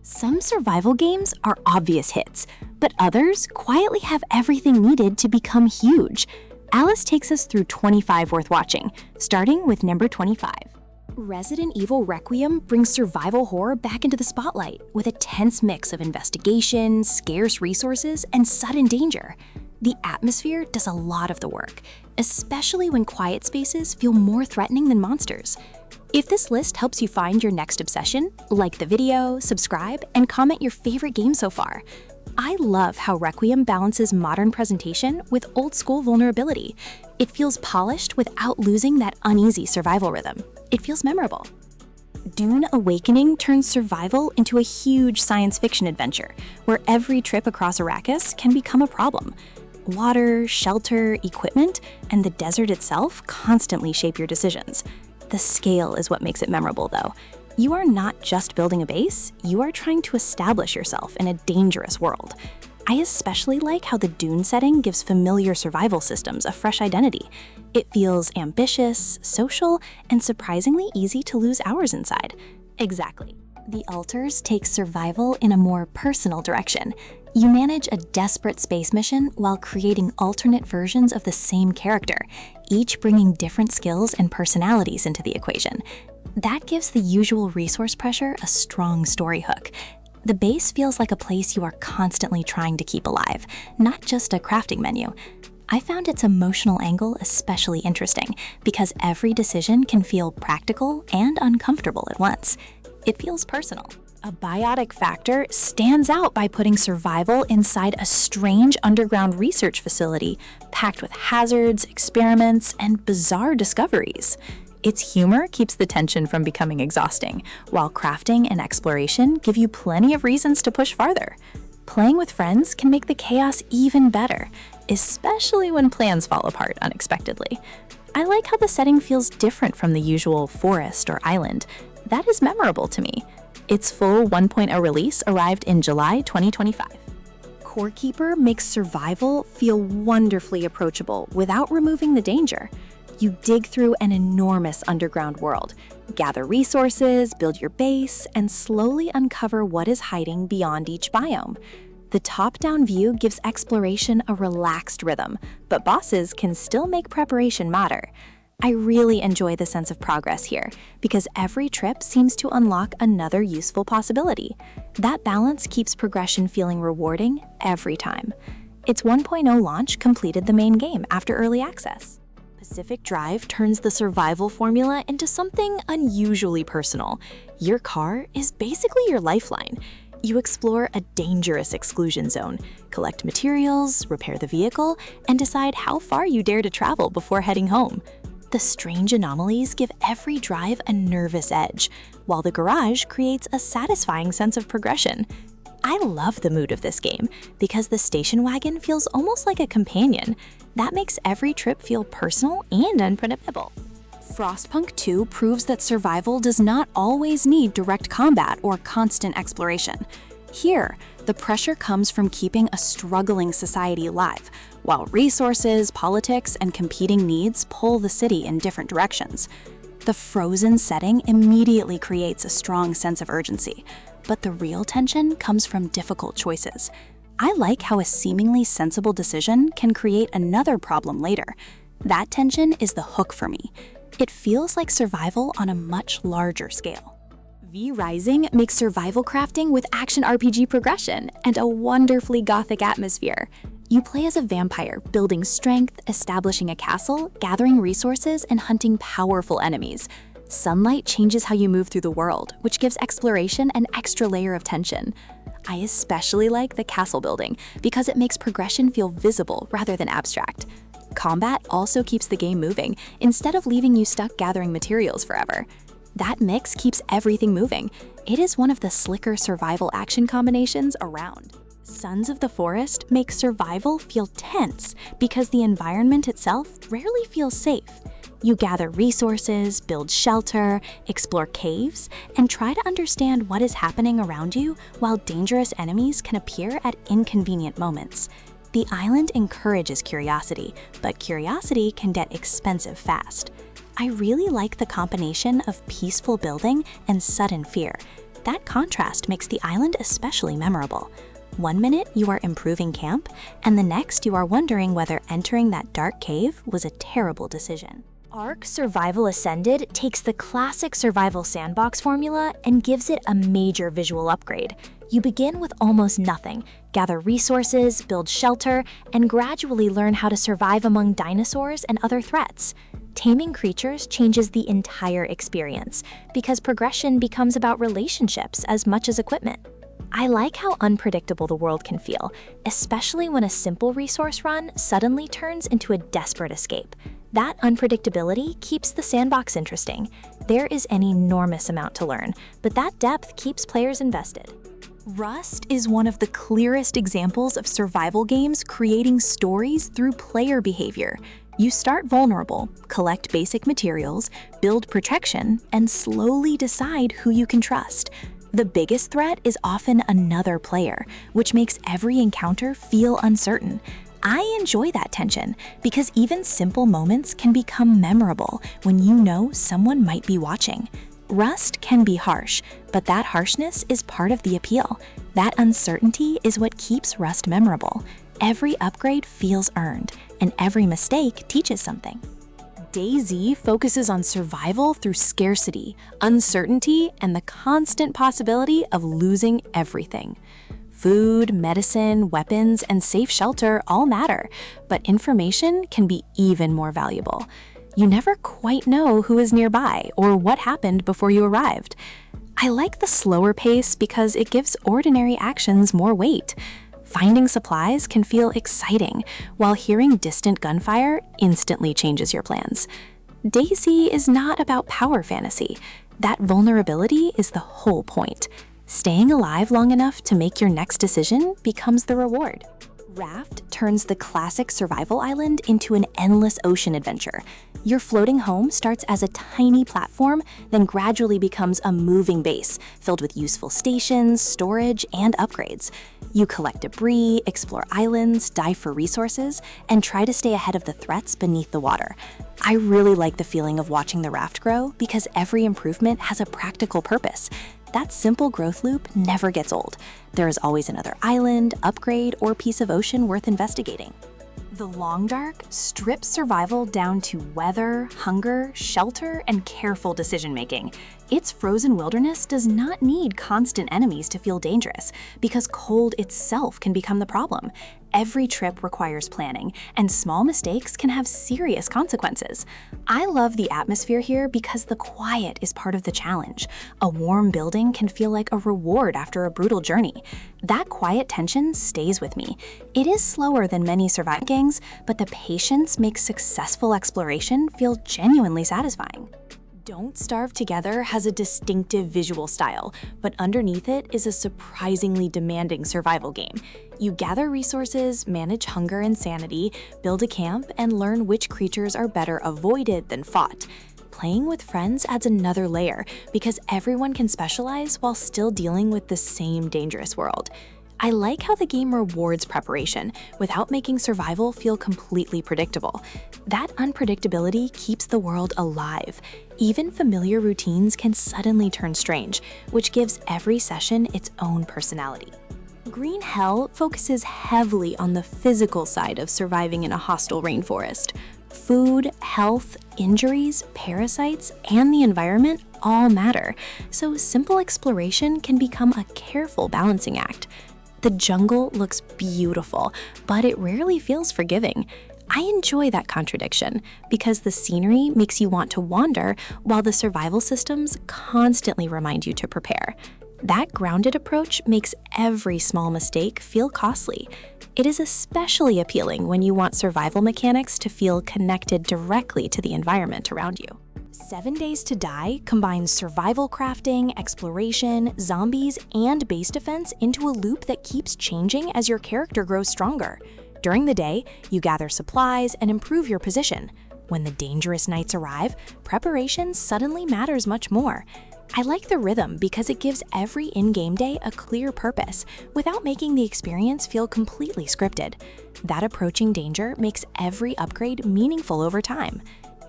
Some survival games are obvious hits, but others quietly have everything needed to become huge. Alice takes us through 25 worth watching, starting with number 25. Resident Evil Requiem brings survival horror back into the spotlight with a tense mix of investigation, scarce resources, and sudden danger. The atmosphere does a lot of the work, especially when quiet spaces feel more threatening than monsters. If this list helps you find your next obsession, like the video, subscribe, and comment your favorite game so far. I love how Requiem balances modern presentation with old-school vulnerability. It feels polished without losing that uneasy survival rhythm. It feels memorable. Dune Awakening turns survival into a huge science fiction adventure, where every trip across Arrakis can become a problem. Water, shelter, equipment, and the desert itself constantly shape your decisions. The scale is what makes it memorable, though. You are not just building a base, you are trying to establish yourself in a dangerous world. I especially like how the Dune setting gives familiar survival systems a fresh identity. It feels ambitious, social, and surprisingly easy to lose hours inside. Exactly. The Altars take survival in a more personal direction. You manage a desperate space mission while creating alternate versions of the same character, each bringing different skills and personalities into the equation. That gives the usual resource pressure a strong story hook. The base feels like a place you are constantly trying to keep alive, not just a crafting menu. I found its emotional angle especially interesting because every decision can feel practical and uncomfortable at once. It feels personal. Abiotic Factor stands out by putting survival inside a strange underground research facility packed with hazards, experiments, and bizarre discoveries. Its humor keeps the tension from becoming exhausting, while crafting and exploration give you plenty of reasons to push farther. Playing with friends can make the chaos even better, especially when plans fall apart unexpectedly. I like how the setting feels different from the usual forest or island. That is memorable to me. Its full 1.0 release arrived in July 2025. Core Keeper makes survival feel wonderfully approachable without removing the danger. You dig through an enormous underground world, gather resources, build your base, and slowly uncover what is hiding beyond each biome. The top-down view gives exploration a relaxed rhythm, but bosses can still make preparation matter. I really enjoy the sense of progress here, because every trip seems to unlock another useful possibility. That balance keeps progression feeling rewarding every time. Its 1.0 launch completed the main game after early access. Pacific Drive turns the survival formula into something unusually personal. Your car is basically your lifeline. You explore a dangerous exclusion zone, collect materials, repair the vehicle, and decide how far you dare to travel before heading home. The strange anomalies give every drive a nervous edge, while the garage creates a satisfying sense of progression. I love the mood of this game because the station wagon feels almost like a companion. That makes every trip feel personal and unpredictable. Frostpunk 2 proves that survival does not always need direct combat or constant exploration. Here, the pressure comes from keeping a struggling society alive, while resources, politics, and competing needs pull the city in different directions. The frozen setting immediately creates a strong sense of urgency, but the real tension comes from difficult choices. I like how a seemingly sensible decision can create another problem later. That tension is the hook for me. It feels like survival on a much larger scale. V Rising makes survival crafting with action RPG progression and a wonderfully gothic atmosphere. You play as a vampire, building strength, establishing a castle, gathering resources, and hunting powerful enemies. Sunlight changes how you move through the world, which gives exploration an extra layer of tension. I especially like the castle building because it makes progression feel visible rather than abstract. Combat also keeps the game moving instead of leaving you stuck gathering materials forever. That mix keeps everything moving. It is one of the slicker survival action combinations around. Sons of the Forest make survival feel tense because the environment itself rarely feels safe. You gather resources, build shelter, explore caves, and try to understand what is happening around you while dangerous enemies can appear at inconvenient moments. The island encourages curiosity, but curiosity can get expensive fast. I really like the combination of peaceful building and sudden fear. That contrast makes the island especially memorable. One minute you are improving camp, and the next you are wondering whether entering that dark cave was a terrible decision. Ark Survival Ascended takes the classic survival sandbox formula and gives it a major visual upgrade. You begin with almost nothing, gather resources, build shelter, and gradually learn how to survive among dinosaurs and other threats. Taming creatures changes the entire experience because progression becomes about relationships as much as equipment. I like how unpredictable the world can feel, especially when a simple resource run suddenly turns into a desperate escape. That unpredictability keeps the sandbox interesting. There is an enormous amount to learn, but that depth keeps players invested. Rust is one of the clearest examples of survival games creating stories through player behavior. You start vulnerable, collect basic materials, build protection, and slowly decide who you can trust. The biggest threat is often another player, which makes every encounter feel uncertain. I enjoy that tension because even simple moments can become memorable when you know someone might be watching. Rust can be harsh, but that harshness is part of the appeal. That uncertainty is what keeps Rust memorable. Every upgrade feels earned, and every mistake teaches something. DayZ focuses on survival through scarcity, uncertainty, and the constant possibility of losing everything. Food, medicine, weapons, and safe shelter all matter, but information can be even more valuable. You never quite know who is nearby or what happened before you arrived. I like the slower pace because it gives ordinary actions more weight. Finding supplies can feel exciting, while hearing distant gunfire instantly changes your plans. DayZ is not about power fantasy. That vulnerability is the whole point. Staying alive long enough to make your next decision becomes the reward. Raft turns the classic survival island into an endless ocean adventure. Your floating home starts as a tiny platform, then gradually becomes a moving base filled with useful stations, storage, and upgrades. You collect debris, explore islands, dive for resources, and try to stay ahead of the threats beneath the water. I really like the feeling of watching the raft grow because every improvement has a practical purpose. That simple growth loop never gets old. There is always another island, upgrade, or piece of ocean worth investigating. The Long Dark strips survival down to weather, hunger, shelter, and careful decision-making. Its frozen wilderness does not need constant enemies to feel dangerous, because cold itself can become the problem. Every trip requires planning, and small mistakes can have serious consequences. I love the atmosphere here because the quiet is part of the challenge. A warm building can feel like a reward after a brutal journey. That quiet tension stays with me. It is slower than many survival games, but the patience makes successful exploration feel genuinely satisfying. Don't Starve Together has a distinctive visual style, but underneath it is a surprisingly demanding survival game. You gather resources, manage hunger and sanity, build a camp, and learn which creatures are better avoided than fought. Playing with friends adds another layer because everyone can specialize while still dealing with the same dangerous world. I like how the game rewards preparation without making survival feel completely predictable. That unpredictability keeps the world alive. Even familiar routines can suddenly turn strange, which gives every session its own personality. Green Hell focuses heavily on the physical side of surviving in a hostile rainforest. Food, health, injuries, parasites, and the environment all matter, so simple exploration can become a careful balancing act. The jungle looks beautiful, but it rarely feels forgiving. I enjoy that contradiction because the scenery makes you want to wander while the survival systems constantly remind you to prepare. That grounded approach makes every small mistake feel costly. It is especially appealing when you want survival mechanics to feel connected directly to the environment around you. 7 Days to Die combines survival crafting, exploration, zombies, and base defense into a loop that keeps changing as your character grows stronger. During the day, you gather supplies and improve your position. When the dangerous nights arrive, preparation suddenly matters much more. I like the rhythm because it gives every in-game day a clear purpose without making the experience feel completely scripted. That approaching danger makes every upgrade meaningful over time.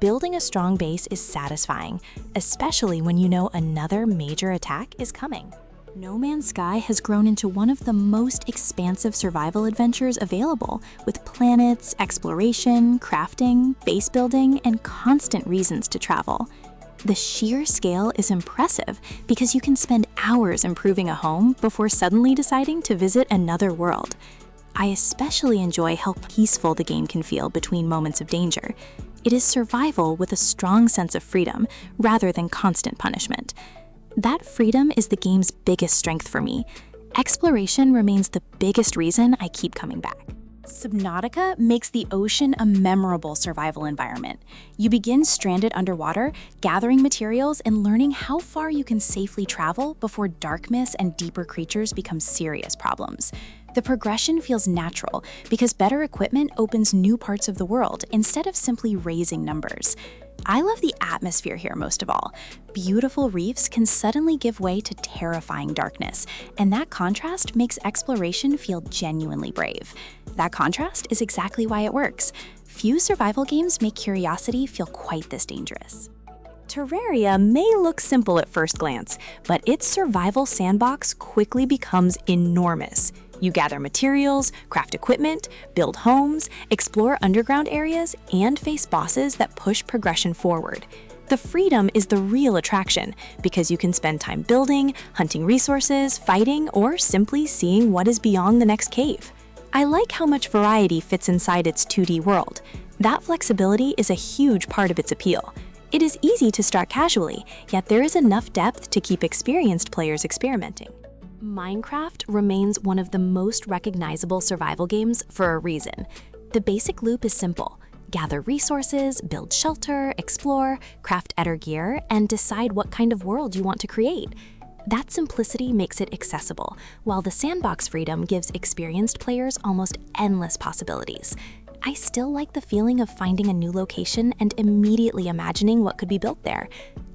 Building a strong base is satisfying, especially when you know another major attack is coming. No Man's Sky has grown into one of the most expansive survival adventures available, with planets, exploration, crafting, base building, and constant reasons to travel. The sheer scale is impressive because you can spend hours improving a home before suddenly deciding to visit another world. I especially enjoy how peaceful the game can feel between moments of danger. It is survival with a strong sense of freedom, rather than constant punishment. That freedom is the game's biggest strength for me. Exploration remains the biggest reason I keep coming back. Subnautica makes the ocean a memorable survival environment. You begin stranded underwater, gathering materials and learning how far you can safely travel before darkness and deeper creatures become serious problems. The progression feels natural because better equipment opens new parts of the world instead of simply raising numbers. I love the atmosphere here most of all. Beautiful reefs can suddenly give way to terrifying darkness, and that contrast makes exploration feel genuinely brave. That contrast is exactly why it works. Few survival games make curiosity feel quite this dangerous. Terraria may look simple at first glance, but its survival sandbox quickly becomes enormous. You gather materials, craft equipment, build homes, explore underground areas, and face bosses that push progression forward. The freedom is the real attraction because you can spend time building, hunting resources, fighting, or simply seeing what is beyond the next cave. I like how much variety fits inside its 2D world. That flexibility is a huge part of its appeal. It is easy to start casually, yet there is enough depth to keep experienced players experimenting. Minecraft remains one of the most recognizable survival games for a reason. The basic loop is simple. Gather resources, build shelter, explore, craft better gear, and decide what kind of world you want to create. That simplicity makes it accessible, while the sandbox freedom gives experienced players almost endless possibilities. I still like the feeling of finding a new location and immediately imagining what could be built there.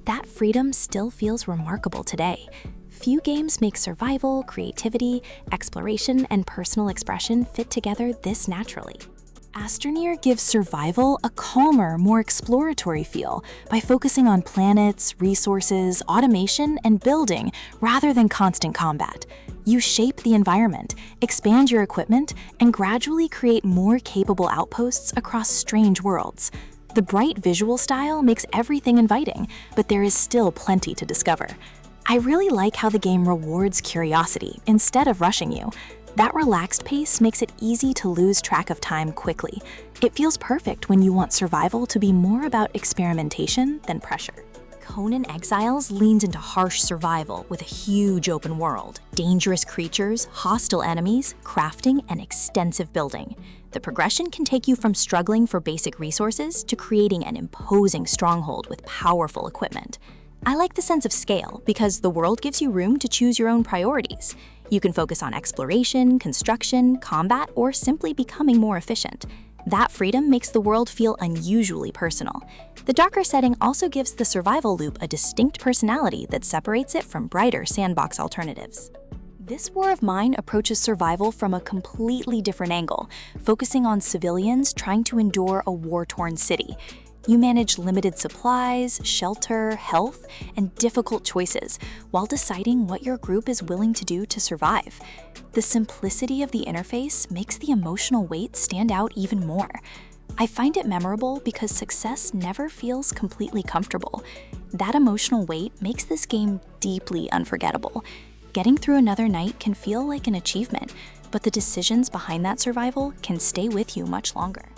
That freedom still feels remarkable today. Few games make survival, creativity, exploration, and personal expression fit together this naturally. Astroneer gives survival a calmer, more exploratory feel by focusing on planets, resources, automation, and building rather than constant combat. You shape the environment, expand your equipment, and gradually create more capable outposts across strange worlds. The bright visual style makes everything inviting, but there is still plenty to discover. I really like how the game rewards curiosity instead of rushing you. That relaxed pace makes it easy to lose track of time quickly. It feels perfect when you want survival to be more about experimentation than pressure. Conan Exiles leans into harsh survival with a huge open world, dangerous creatures, hostile enemies, crafting, and extensive building. The progression can take you from struggling for basic resources to creating an imposing stronghold with powerful equipment. I like the sense of scale because the world gives you room to choose your own priorities. You can focus on exploration, construction, combat, or simply becoming more efficient. That freedom makes the world feel unusually personal. The darker setting also gives the survival loop a distinct personality that separates it from brighter sandbox alternatives. This War of Mine approaches survival from a completely different angle, focusing on civilians trying to endure a war-torn city. You manage limited supplies, shelter, health, and difficult choices while deciding what your group is willing to do to survive. The simplicity of the interface makes the emotional weight stand out even more. I find it memorable because success never feels completely comfortable. That emotional weight makes this game deeply unforgettable. Getting through another night can feel like an achievement, but the decisions behind that survival can stay with you much longer.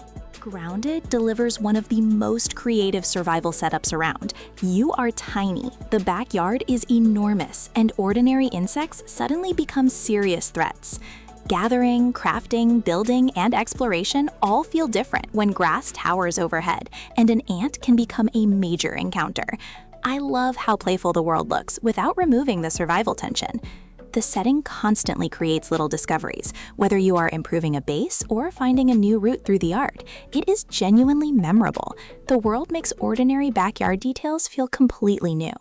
Grounded delivers one of the most creative survival setups around. You are tiny, the backyard is enormous, and ordinary insects suddenly become serious threats. Gathering, crafting, building, and exploration all feel different when grass towers overhead, and an ant can become a major encounter. I love how playful the world looks without removing the survival tension. The setting constantly creates little discoveries, whether you are improving a base or finding a new route through the art. It is genuinely memorable. The world makes ordinary backyard details feel completely new.